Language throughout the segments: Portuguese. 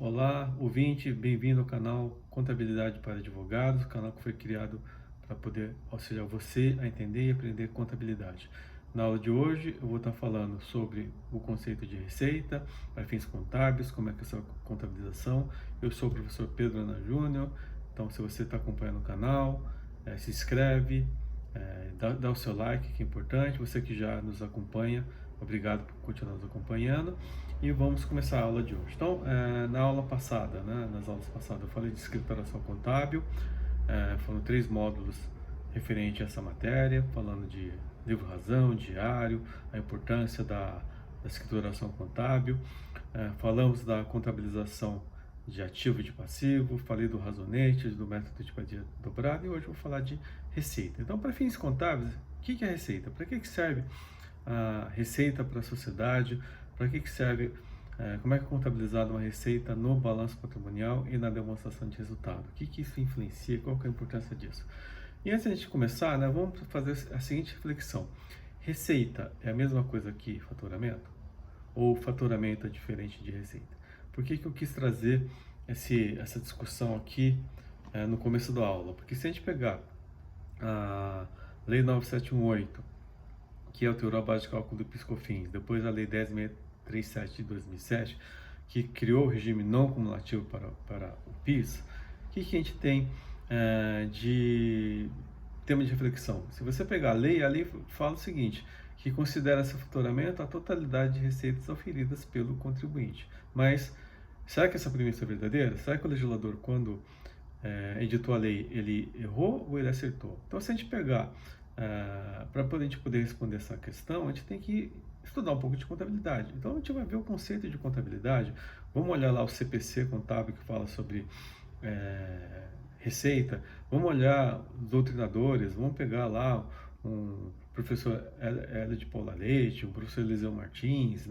Olá, ouvinte, bem-vindo ao canal Contabilidade para Advogados, canal que foi criado para poder auxiliar você a entender e aprender contabilidade. Na aula de hoje eu vou estar falando sobre o conceito de receita para fins contábeis, como é que é essa contabilização. Eu sou o professor Pedro Ana Júnior, então se você está acompanhando o canal, se inscreve, dá o seu like, que é importante. Você que já nos acompanha, obrigado por continuar nos acompanhando. E vamos começar a aula de hoje. Então, na aula passada, nas aulas passadas, eu falei de escrituração contábil, foram 3 módulos referentes a essa matéria, falando de livro-razão, diário, a importância da escrituração contábil, falamos da contabilização de ativo e de passivo, falei do razonete, do método de quantia dobrada e hoje eu vou falar de receita. Então, para fins contábeis, o que é receita? Para que serve a receita para a sociedade? Para que serve, como é que é contabilizada uma receita no balanço patrimonial e na demonstração de resultado? O que isso influencia? Qual que é a importância disso? E antes de a gente começar, vamos fazer a seguinte reflexão. Receita é a mesma coisa que faturamento? Ou faturamento é diferente de receita? Por que eu quis trazer essa discussão aqui no começo da aula? Porque se a gente pegar a Lei 9718, que alterou a base de cálculo do PIS/COFINS, depois a Lei 10.637 de 2007, que criou o regime não cumulativo para o PIS, o que a gente tem de tema de reflexão? Se você pegar a lei fala o seguinte, que considera esse faturamento a totalidade de receitas auferidas pelo contribuinte. Mas será que essa premissa é verdadeira? Será que o legislador, quando editou a lei, ele errou ou ele acertou? Então, se a gente pegar, para a gente poder responder essa questão, a gente tem que estudar um pouco de contabilidade. Então, a gente vai ver o conceito de contabilidade. Vamos olhar lá o CPC contábil, que fala sobre receita. Vamos olhar os doutrinadores. Vamos pegar lá um professor Hélio de Paula Leite, um professor Eliseu Martins,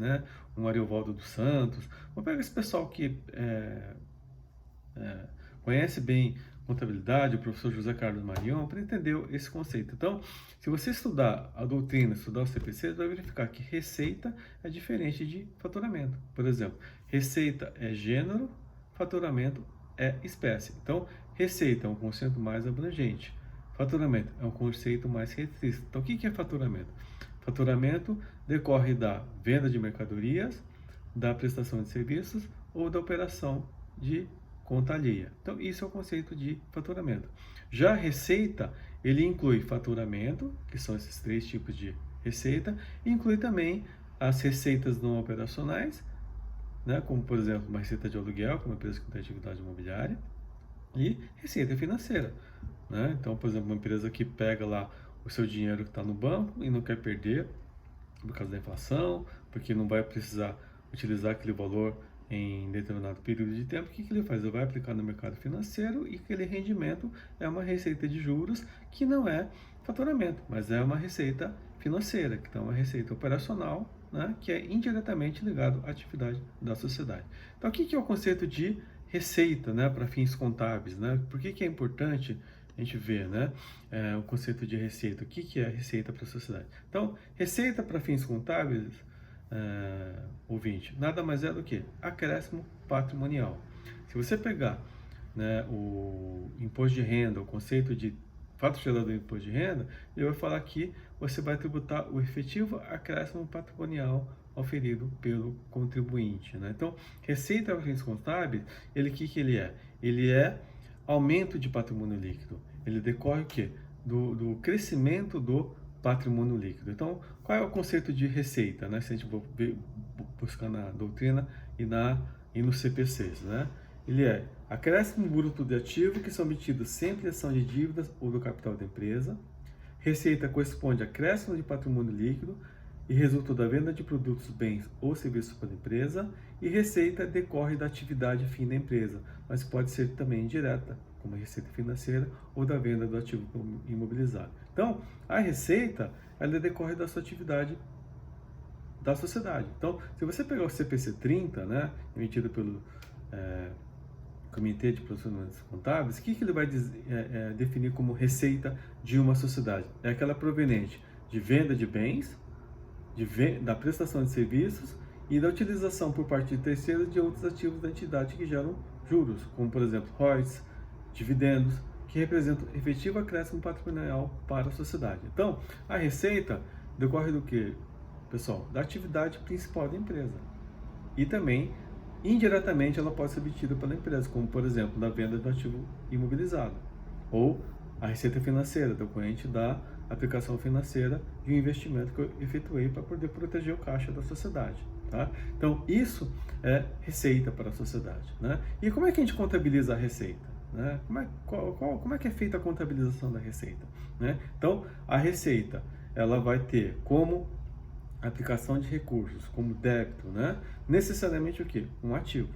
um Ariovaldo dos Santos. Vamos pegar esse pessoal que conhece bem contabilidade, o professor José Carlos Marião, para entender esse conceito. Então, se você estudar a doutrina, estudar o CPC, você vai verificar que receita é diferente de faturamento. Por exemplo, receita é gênero, faturamento é espécie. Então, receita é um conceito mais abrangente, faturamento é um conceito mais restrito. Então, o que é faturamento? Faturamento decorre da venda de mercadorias, da prestação de serviços ou da operação de conta alheia. Então, isso é o conceito de faturamento. Já a receita, ele inclui faturamento, que são esses 3 tipos de receita, e inclui também as receitas não operacionais, como, por exemplo, uma receita de aluguel, como uma empresa que tem atividade imobiliária, e receita financeira. Então, por exemplo, uma empresa que pega lá o seu dinheiro que está no banco e não quer perder por causa da inflação, porque não vai precisar utilizar aquele valor em determinado período de tempo, o que ele faz? Ele vai aplicar no mercado financeiro e aquele rendimento é uma receita de juros que não é faturamento, mas é uma receita financeira, que é uma receita operacional, que é indiretamente ligado à atividade da sociedade. Então, o que é o conceito de receita, para fins contábeis? Por que é importante a gente ver o conceito de receita? O que é receita para a sociedade? Então, receita para fins contábeis, ouvinte, nada mais é do que acréscimo patrimonial. Se você pegar o imposto de renda, o conceito de fato gerador do imposto de renda, ele vai falar que você vai tributar o efetivo acréscimo patrimonial auferido pelo contribuinte. Então, receita para fins contábeis, o que ele é? Ele é aumento de patrimônio líquido. Ele decorre o quê? Do crescimento do patrimônio líquido. Então, qual é o conceito de receita, se a gente buscar na doutrina e nos CPCs, Ele é acréscimo bruto de ativo que são obtidos sem pressão de dívidas ou do capital da empresa. Receita corresponde a acréscimo de patrimônio líquido e resulta da venda de produtos, bens ou serviços pela empresa. E receita decorre da atividade fim da empresa, mas pode ser também indireta, como a receita financeira ou da venda do ativo imobilizado. Então, a receita, ela decorre da sua atividade da sociedade. Então, se você pegar o CPC 30, emitido pelo Comitê de Procedimentos Contábeis, o que ele vai definir como receita de uma sociedade? É aquela proveniente de venda de bens, da prestação de serviços e da utilização por parte de terceiros de outros ativos da entidade que geram juros, como por exemplo royalties, dividendos, que representam efetivo acréscimo patrimonial para a sociedade. Então, a receita decorre do que, pessoal? Da atividade principal da empresa. E também, indiretamente, ela pode ser obtida pela empresa, como por exemplo, da venda do ativo imobilizado, ou a receita financeira, decorrente da aplicação financeira de um investimento que eu efetuei para poder proteger o caixa da sociedade. Tá? Então, isso é receita para a sociedade. Né? E como é que a gente contabiliza a receita? Né? Como é que é feita a contabilização da receita? Né? Então, a receita ela vai ter como aplicação de recursos, como débito, né? Necessariamente o quê? Um ativo.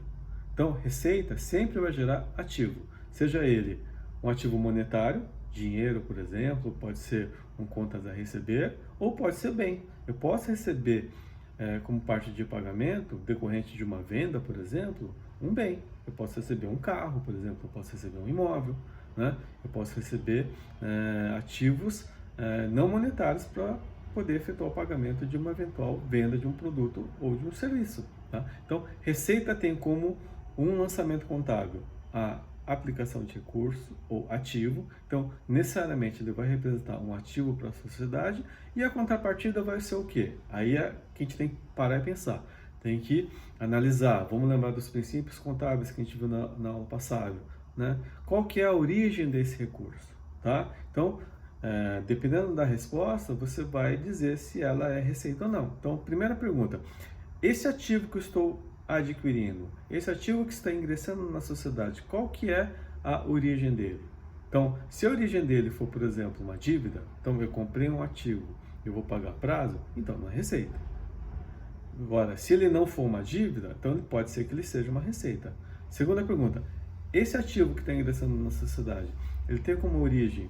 Então, receita sempre vai gerar ativo, seja ele um ativo monetário, dinheiro, por exemplo, pode ser um contas a receber, ou pode ser bem. Eu posso receber como parte de pagamento, decorrente de uma venda, por exemplo, um bem. Eu posso receber um carro, por exemplo, eu posso receber um imóvel, né? Eu posso receber ativos não monetários para poder efetuar o pagamento de uma eventual venda de um produto ou de um serviço. Tá? Então, receita tem como um lançamento contábil a aplicação de recurso ou ativo, então necessariamente ele vai representar um ativo para a sociedade e a contrapartida vai ser o quê? Aí é que a gente tem que parar e pensar, tem que analisar, vamos lembrar dos princípios contábeis que a gente viu na aula passada, né? Qual que é a origem desse recurso, tá? Então, dependendo da resposta, você vai dizer se ela é receita ou não. Então, primeira pergunta, esse ativo que eu estou adquirindo, esse ativo que está ingressando na sociedade, qual que é a origem dele? Então, se a origem dele for, por exemplo, uma dívida, então eu comprei um ativo e eu vou pagar prazo, então não é receita. Agora, se ele não for uma dívida, então pode ser que ele seja uma receita. Segunda pergunta, esse ativo que está ingressando na sociedade, ele tem como origem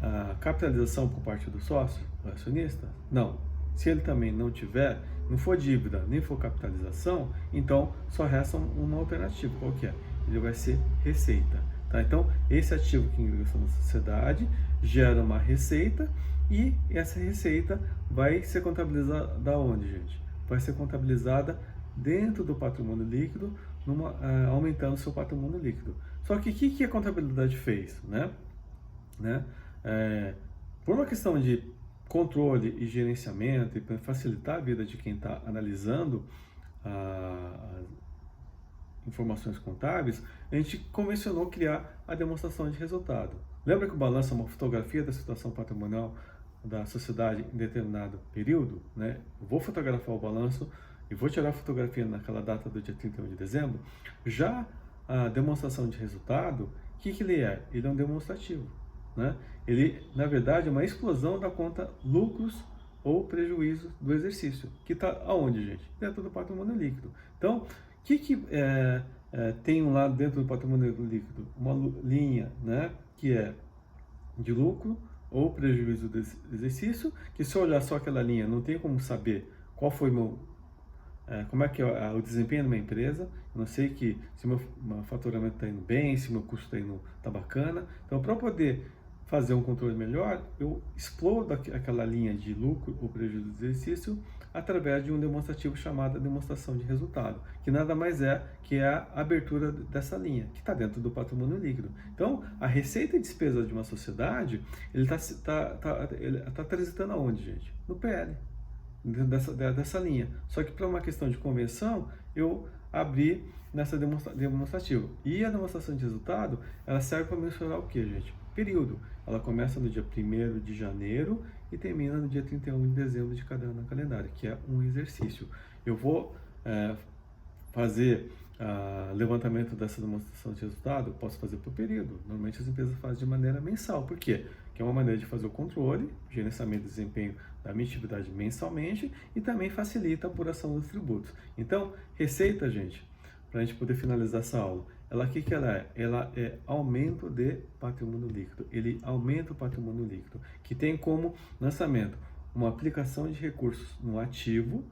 a capitalização por parte do sócio, do acionista? Não. Se ele também não tiver, não for dívida, nem for capitalização, então só resta uma alternativa, qual que é? Ele vai ser receita. Tá? Então, esse ativo que ingressou na sociedade gera uma receita e essa receita vai ser contabilizada onde, gente? Vai ser contabilizada dentro do patrimônio líquido, aumentando o seu patrimônio líquido. Só que o que a contabilidade fez? Por uma questão de controle e gerenciamento e para facilitar a vida de quem está analisando as informações contábeis, a gente convencionou criar a demonstração de resultado. Lembra que o balanço é uma fotografia da situação patrimonial da sociedade em determinado período? Né? Eu vou fotografar o balanço e vou tirar a fotografia naquela data do dia 31 de dezembro. Já a demonstração de resultado, o que ele é? Ele é um demonstrativo. Né? Ele, na verdade, é uma explosão da conta lucros ou prejuízo do exercício, que está aonde, gente? Dentro do patrimônio líquido. Então, o que tem um lado dentro do patrimônio líquido? Uma linha, né, que é de lucro ou prejuízo do exercício, que se eu olhar só aquela linha, não tem como saber qual foi como é que é o desempenho de uma empresa. Eu não sei se meu faturamento está indo bem, se meu custo está bacana. Então, para poder fazer um controle melhor, eu explodo aquela linha de lucro ou prejuízo do exercício através de um demonstrativo chamado demonstração de resultado, que nada mais é que a abertura dessa linha, que está dentro do patrimônio líquido. Então, a receita e despesa de uma sociedade, ele está transitando aonde, gente? No PL, dentro dessa linha. Só que para uma questão de convenção, eu abri nessa demonstrativa. E a demonstração de resultado, ela serve para mensurar o que, gente? Período. Ela começa no dia 1º de janeiro e termina no dia 31 de dezembro de cada ano calendário, que é um exercício. Eu vou fazer levantamento dessa demonstração de resultado, eu posso fazer por período. Normalmente as empresas fazem de maneira mensal. Por quê? Que é uma maneira de fazer o controle, gerenciamento de desempenho da minha atividade mensalmente e também facilita a apuração dos tributos. Então, receita, gente, para a gente poder finalizar essa aula, ela é? Ela é aumento de patrimônio líquido. Ele aumenta o patrimônio líquido, que tem como lançamento uma aplicação de recursos no ativo,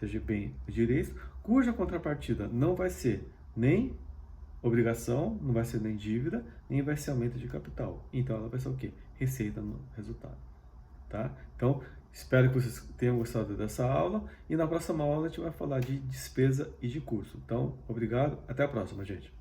seja bem ou direito, cuja contrapartida não vai ser nem obrigação, não vai ser nem dívida, nem vai ser aumento de capital. Então ela vai ser o quê? Receita no resultado. Tá? Então, Espero que vocês tenham gostado dessa aula e na próxima aula a gente vai falar de despesa e de curso. Então, obrigado, até a próxima, gente.